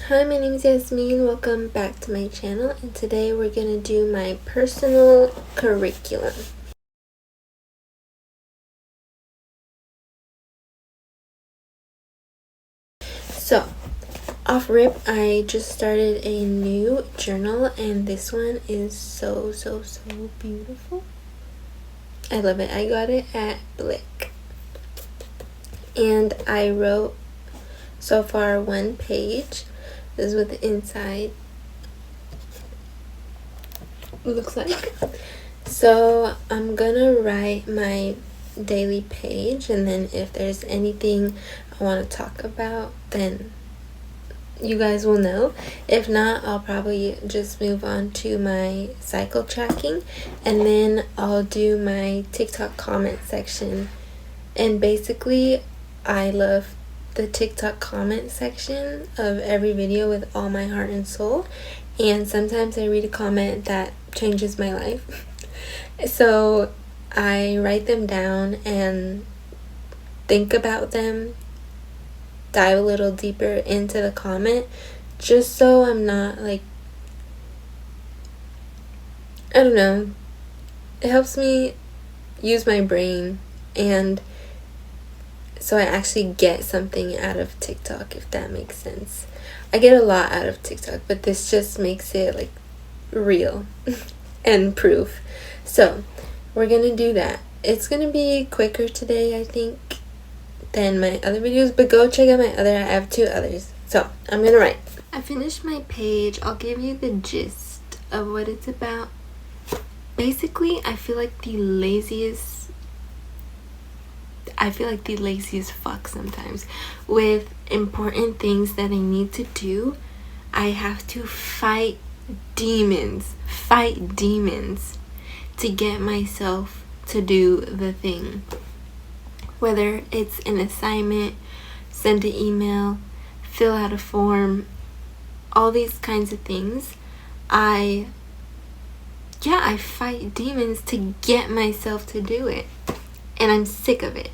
Hi, my name is Yasmin. Welcome back to my channel, and today we're going to do my personal curriculum. So, off rip, I just started a new journal, and this one is so beautiful. I love it. I got it at Blick, and I wrote so far one page. This is what the inside looks like. So I'm gonna write my daily page, and then if there's anything I want to talk about, then you guys will know. If not, I'll probably just move on to my cycle tracking, and then I'll do my TikTok comment section. And basically, I love the TikTok comment section of every video with all my heart and soul, and sometimes I read a comment that changes my life. So I write them down and think about them, dive a little deeper into the comment, just so I'm not like, I don't know, it helps me use my brain, and so I actually get something out of TikTok, if that makes sense. I get a lot out of TikTok, but this just makes it like real and proof. So we're gonna do that. It's gonna be quicker today, I think, than my other videos, but go check out my other. I have 2 others. So I'm gonna write. I finished my page. I'll give you the gist of what it's about. Basically, I feel like the laziest fuck sometimes with important things that I need to do. I have to fight demons to get myself to do the thing. Whether it's an assignment, send an email, fill out a form, all these kinds of things. I fight demons to get myself to do it. And I'm sick of it.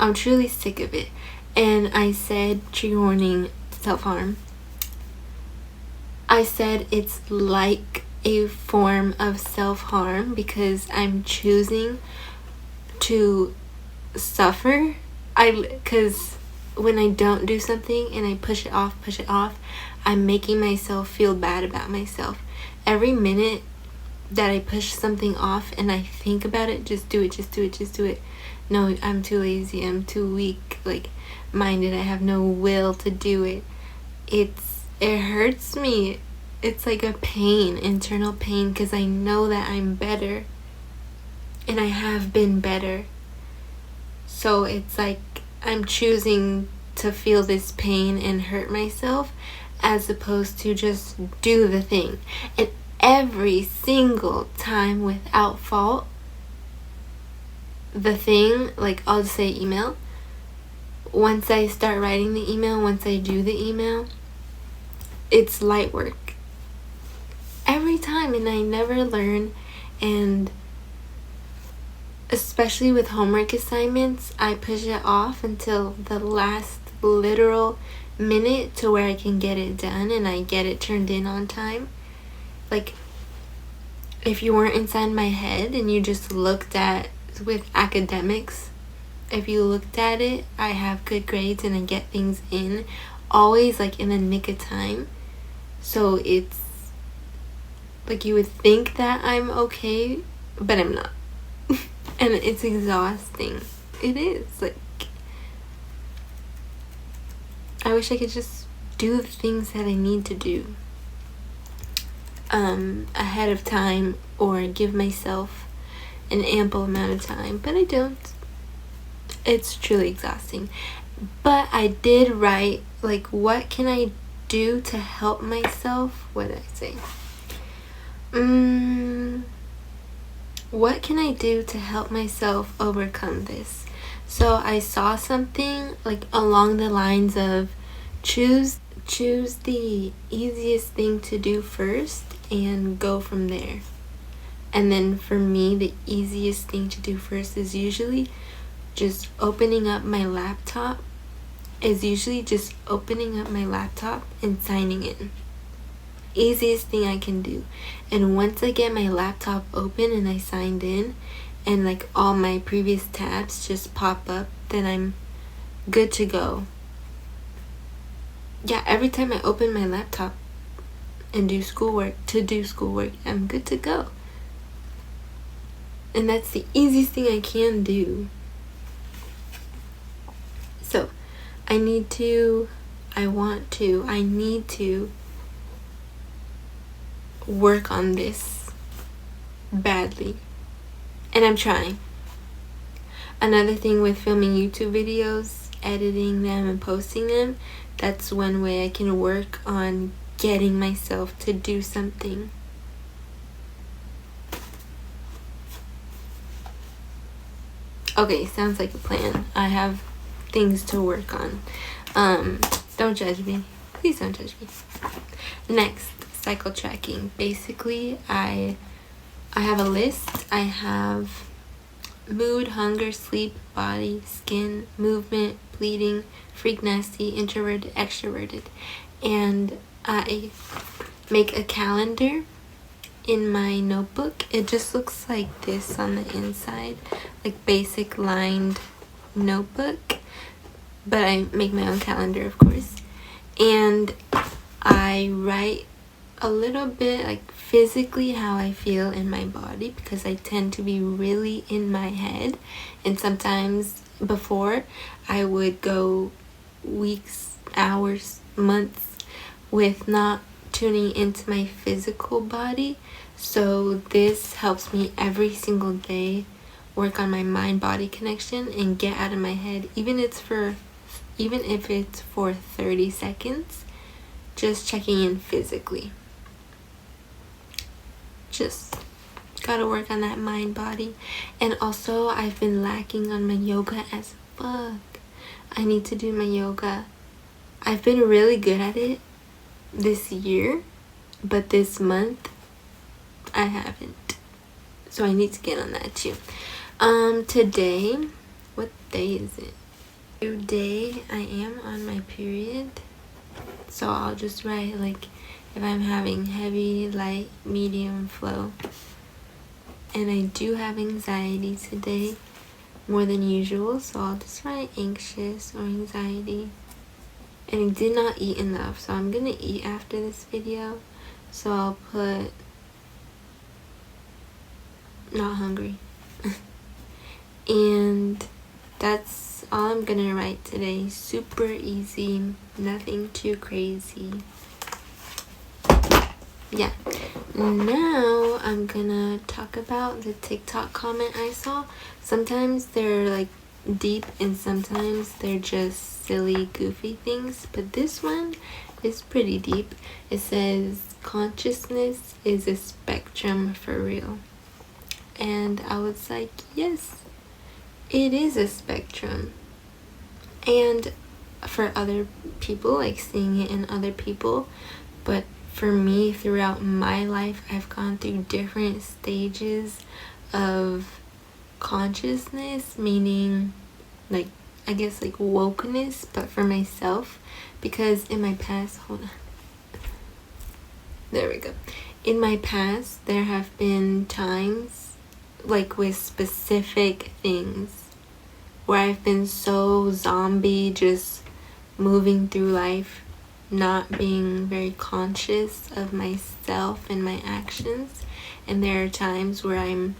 I'm truly sick of it. And I said, trigger warning, self-harm. I said it's like a form of self-harm because I'm choosing to suffer. Because when I don't do something and I push it off, I'm making myself feel bad about myself. Every minute that I push something off and I think about it, just do it. No, I'm too lazy, I'm too weak, like minded, I have no will to do it. It hurts me. It's like a pain, internal pain, because I know that I'm better and I have been better. So it's like I'm choosing to feel this pain and hurt myself as opposed to just do the thing. And every single time, without fault, the thing, like I'll just say email, once I start writing the email, once I do the email, it's light work every time, and I never learn. And especially with homework assignments, I push it off until the last literal minute to where I can get it done and I get it turned in on time. Like, if you weren't inside my head and you just looked at, with academics, if you looked at it, I have good grades and I get things in always like in the nick of time. So it's like you would think that I'm okay, but I'm not. And it's exhausting. It is. Like, I wish I could just do the things that I need to do ahead of time, or give myself an ample amount of time, but I don't. It's truly exhausting. But I did write, like, what can I do to help myself? What did I say? What can I do to help myself overcome this? So I saw something like along the lines of choose the easiest thing to do first and go from there. And then for me, the easiest thing to do first is usually just opening up my laptop is usually just opening up my laptop and signing in. Easiest thing I can do. And once I get my laptop open and I signed in, and like all my previous tabs just pop up, then I'm good to go. Yeah, every time I open my laptop and do schoolwork, I'm good to go. And that's the easiest thing I can do. So I need to work on this badly. And I'm trying. Another thing with filming YouTube videos, editing them and posting them, that's one way I can work on getting myself to do something. Okay, sounds like a plan. I have things to work on. Don't judge me. Please don't judge me. Next, cycle tracking. Basically, I have a list. I have mood, hunger, sleep, body, skin, movement, bleeding, freak, nasty, introverted, extroverted. And I make a calendar in my notebook. It just looks like this on the inside, like basic lined notebook, but I make my own calendar, of course. And I write a little bit like physically how I feel in my body, because I tend to be really in my head, and sometimes before I would go weeks, hours, months with not tuning into my physical body. So this helps me every single day work on my mind-body connection and get out of my head, even if it's for 30 seconds, just checking in physically. Just gotta work on that mind body. And also, I've been lacking on my yoga as fuck. I need to do my yoga. I've been really good at it this year, but this month I haven't. So I need to get on that too. Today, what day is it? Today I am on my period. So I'll just write like if I'm having heavy, light, medium flow. And I do have anxiety today, more than usual, so I'll just write anxious or anxiety. And I did not eat enough, so I'm gonna eat after this video. So I'll put not hungry. And that's all I'm gonna write today. Super easy, nothing too crazy. Yeah. Now I'm gonna talk about the TikTok comment I saw. Sometimes they're like deep and sometimes they're just silly, goofy things, but this one is pretty deep. It says consciousness is a spectrum for real. And I was like, yes, it is a spectrum. And for other people, like seeing it in other people, but for me, throughout my life, I've gone through different stages of consciousness, meaning like, I guess like wokeness, but for myself, because in my past, hold on, there we go. In my past, there have been times like with specific things where I've been so zombie, just moving through life, not being very conscious of myself and my actions. And there are times where I'm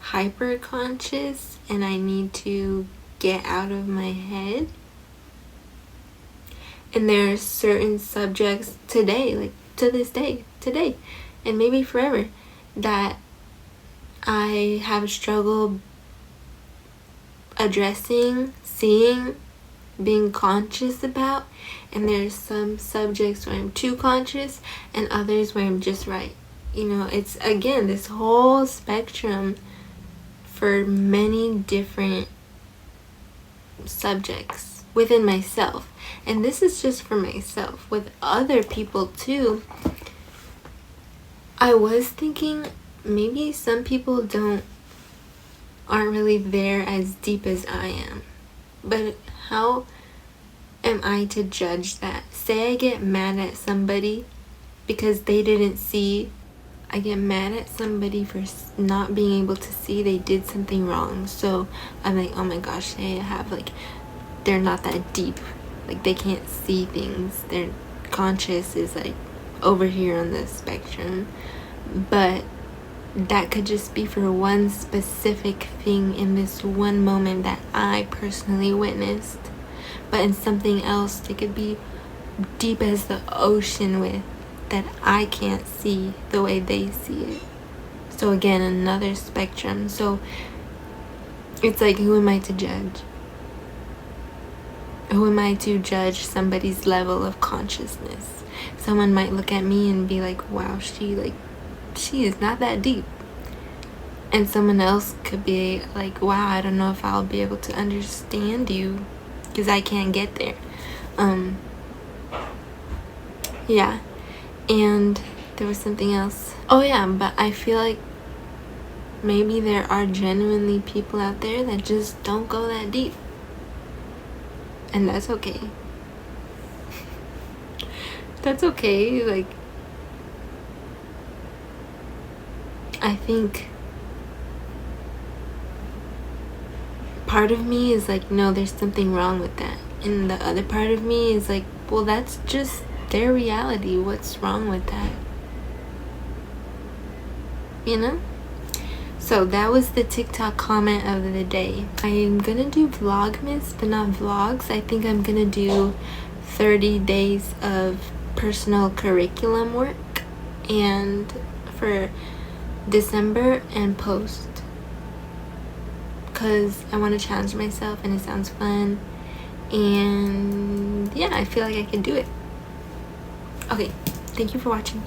hyper conscious and I need to get out of my head. And there are certain subjects today, like to this day, today, and maybe forever, that I have struggled addressing, seeing, being conscious about. And there's some subjects where I'm too conscious and others where I'm just right. You know, it's again this whole spectrum for many different subjects within myself. And this is just for myself. With other people too, I was thinking maybe some people aren't really there as deep as I am. But how am I to judge that? Say I get mad at somebody because they didn't see. I get mad at somebody for not being able to see they did something wrong. So I'm like, oh my gosh, they have like, they're not that deep. Like they can't see things. Their conscious is like over here on the spectrum. But that could just be for one specific thing in this one moment that I personally witnessed. But in something else, they could be deep as the ocean with that I can't see the way they see it. So again, another spectrum. So it's like, who am I to judge? Who am I to judge somebody's level of consciousness? Someone might look at me and be like, wow, she is not that deep. And someone else could be like, wow, I don't know if I'll be able to understand you because I can't get there. Yeah. And there was something else. Oh yeah, but I feel like maybe there are genuinely people out there that just don't go that deep. And that's okay. That's okay. Like, I think part of me is like, no, there's something wrong with that. And the other part of me is like, well, that's just their reality. What's wrong with that? You know? So that was the TikTok comment of the day. I'm gonna do Vlogmas, but not vlogs. I think I'm gonna do 30 days of personal curriculum work, and for December and post, because I want to challenge myself and it sounds fun, and yeah, I feel like I can do it. Okay, thank you for watching.